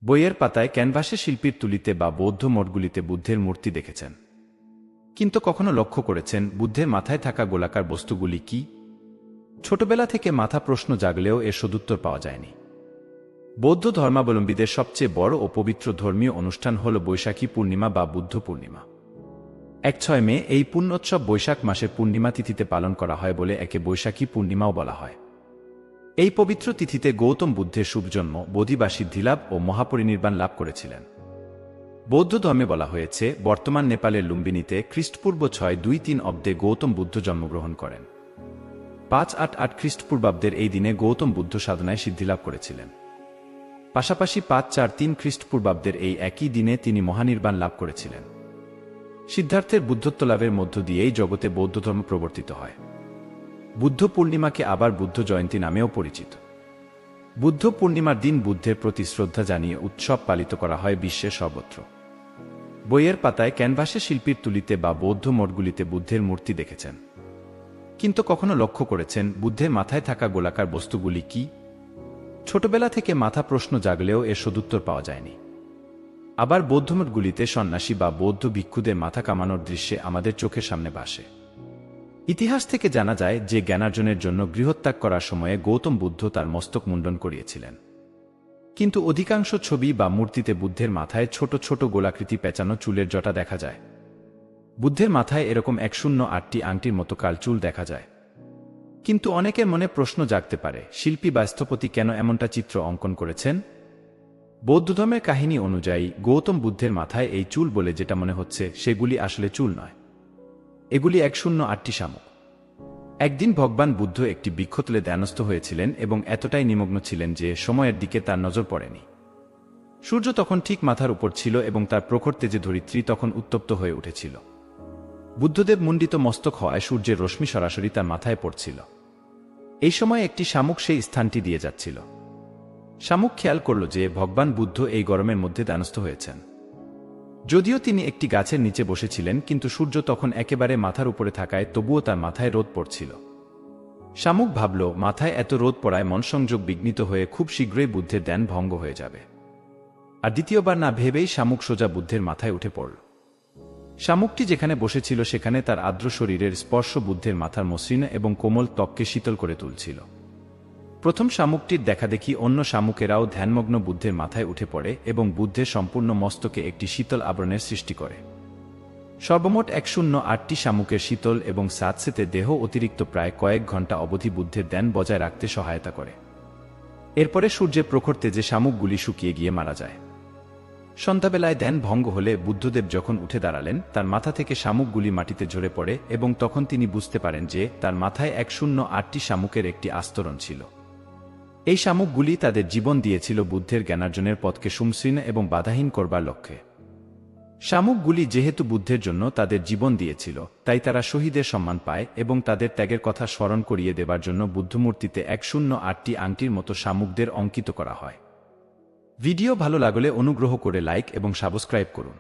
বইয়ের পাতায় ক্যানভাসে শিল্পীর তুলিতে বা বৌদ্ধ মঠগুলিতে বুদ্ধের মূর্তি দেখেছেন, কিন্তু কখনো লক্ষ্য করেছেন বুদ্ধের মাথায় থাকা গোলাকার বস্তুগুলি কি? ছোটবেলা থেকে মাথা প্রশ্ন জাগলেও এর সদুত্তর পাওয়া যায়নি। বৌদ্ধ ধর্মাবলম্বীদের সবচেয়ে বড় ও পবিত্র ধর্মীয় অনুষ্ঠান হল বৈশাখী পূর্ণিমা বা বুদ্ধ পূর্ণিমা। 6 মে এই পুণ্যোৎসব বৈশাখ মাসের পূর্ণিমা তিথিতে পালন করা হয় বলে একে বৈশাখী পূর্ণিমাও বলা হয়। এই পবিত্র তিথিতে গৌতম বুদ্ধের শুভজন্ম, বোধি বা সিদ্ধিলাভ ও মহাপরিনির্বাণ লাভ করেছিলেন। বৌদ্ধ ধর্মে বলা হয়েছে বর্তমান নেপালের লুম্বিনীতে খ্রিস্টপূর্ব 623 অব্দে গৌতম বুদ্ধ জন্মগ্রহণ করেন। 588 খ্রিস্টপূর্বাব্দের এই দিনে গৌতম বুদ্ধ সাধনায় সিদ্ধিলাভ করেছিলেন। পাশাপাশি 543 খ্রিস্টপূর্বাব্দের এই একই দিনে তিনি মহানির্বাণ লাভ করেছিলেন। সিদ্ধার্থের বুদ্ধত্ব লাভের মধ্য দিয়েই জগতে বৌদ্ধধর্ম প্রবর্তিত হয়। বুদ্ধ পূর্ণিমাকে আবার বুদ্ধ জয়ন্তী নামেও পরিচিত। বুদ্ধ পূর্ণিমার দিন বুদ্ধের প্রতি শ্রদ্ধা জানিয়ে উৎসব পালিত করা হয় বিশ্বের সর্বত্র। বইয়ের পাতায় ক্যানভাসে শিল্পীর তুলিতে বা বৌদ্ধ মঠগুলিতে বুদ্ধের মূর্তি দেখেছেন, কিন্তু কখনো লক্ষ্য করেছেন বুদ্ধের মাথায় থাকা গোলাকার বস্তুগুলি কি? ছোটবেলা থেকে মাথা প্রশ্ন জাগলেও এর সদুত্তর পাওয়া যায়নি। আবার বৌদ্ধমঠগুলিতে সন্ন্যাসী বা বৌদ্ধ ভিক্ষুদের মাথা কামানোর দৃশ্যে আমাদের চোখের সামনে ভাসে। ইতিহাস থেকে জানা যায় যে জ্ঞানার্জনের জন্য গৃহত্যাগ করার সময়ে গৌতম বুদ্ধ তার মস্তক মুন্ডন করিয়েছিলেন, কিন্তু অধিকাংশ ছবি বা মূর্তিতে বুদ্ধের মাথায় ছোট ছোট গোলাকৃতি পেঁচানো চুলের জটা দেখা যায়। বুদ্ধের মাথায় এরকম 108টি আংটির মতো কাল চুল দেখা যায়। কিন্তু অনেকের মনে প্রশ্ন জাগতে পারে, শিল্পী বা স্থপতি কেন এমনটা চিত্র অঙ্কন করেছেন? বৌদ্ধধর্মের কাহিনী অনুযায়ী গৌতম বুদ্ধের মাথায় এই চুল বলে যেটা মনে হচ্ছে সেগুলি আসলে চুল নয়, এগুলি 108টি শামুক। একদিন ভগবান বুদ্ধ একটি বৃক্ষতলে ধ্যানস্থ হয়েছিলেন এবং এতটাই নিমগ্ন ছিলেন যে সময়ের দিকে তার নজর পড়েনি। সূর্য তখন ঠিক মাথার উপর ছিল এবং তার প্রখর তেজে ধরিত্রী তখন উত্তপ্ত হয়ে উঠেছিল। বুদ্ধদেব মুণ্ডিত মস্তক হওয়ায় সূর্যের রশ্মি সরাসরি তার মাথায় পড়ছিল। এই সময় একটি শামুক সেই স্থানটি দিয়ে যাচ্ছিল। শামুক খেয়াল করল যে ভগবান বুদ্ধ এই গরমের মধ্যে ধ্যানস্থ হয়েছেন। যদিও তিনি একটি গাছের নিচে বসেছিলেন, কিন্তু সূর্য তখন একেবারে মাথার উপরে থাকায় তবুও তার মাথায় রোদ পড়ছিল। শামুক ভাবল, মাথায় এত রোদ পড়ায় মনসংযোগ বিঘ্নিত হয়ে খুব শীঘ্রই বুদ্ধের ধ্যান ভঙ্গ হয়ে যাবে। আর দ্বিতীয়বার না ভেবেই শামুক সোজা বুদ্ধের মাথায় উঠে পড়ল। শামুকটি যেখানে বসেছিল সেখানে তার আর্দ্র শরীরের স্পর্শ বুদ্ধের মাথার মসৃণ এবং কোমল ত্বককে শীতল করে তুলছিল। প্রথম শামুকটির দেখাদেখি অন্য শামুকেরাও ধ্যানমগ্ন বুদ্ধের মাথায় উঠে পড়ে এবং বুদ্ধের সম্পূর্ণ মস্তকে একটি শীতল আবরণের সৃষ্টি করে। সর্বমোট 108টি শামুকের শীতল এবং স্যাঁতসেঁতে দেহ অতিরিক্ত প্রায় কয়েক ঘন্টা অবধি বুদ্ধের ধ্যান বজায় রাখতে সহায়তা করে। এরপরে সূর্যের প্রখর তেজে শামুকগুলি শুকিয়ে গিয়ে মারা যায়। সন্ধ্যাবেলায় ধ্যান ভঙ্গ হলে বুদ্ধদেব যখন উঠে দাঁড়ালেন, তার মাথা থেকে শামুকগুলি মাটিতে ঝরে পড়ে এবং তখন তিনি বুঝতে পারেন যে তার মাথায় 108টি শামুকের একটি আস্তরণ ছিল। এই শামুকগুলি তাদের জীবন দিয়েছিল বুদ্ধের জ্ঞানার্জনের পথকে সুমসৃণ এবং বাধাহীন করবার লক্ষ্যে। শামুকগুলি যেহেতু বুদ্ধের জন্য তাদের জীবন দিয়েছিল, তাই তারা শহীদের সম্মান পায় এবং তাদের ত্যাগের কথা স্মরণ করিয়ে দেবার জন্য বুদ্ধমূর্তিতে 108টি আংটির মতো শামুকদের অঙ্কিত করা হয়। ভিডিও ভালো লাগলে অনুগ্রহ করে লাইক এবং সাবস্ক্রাইব করুন।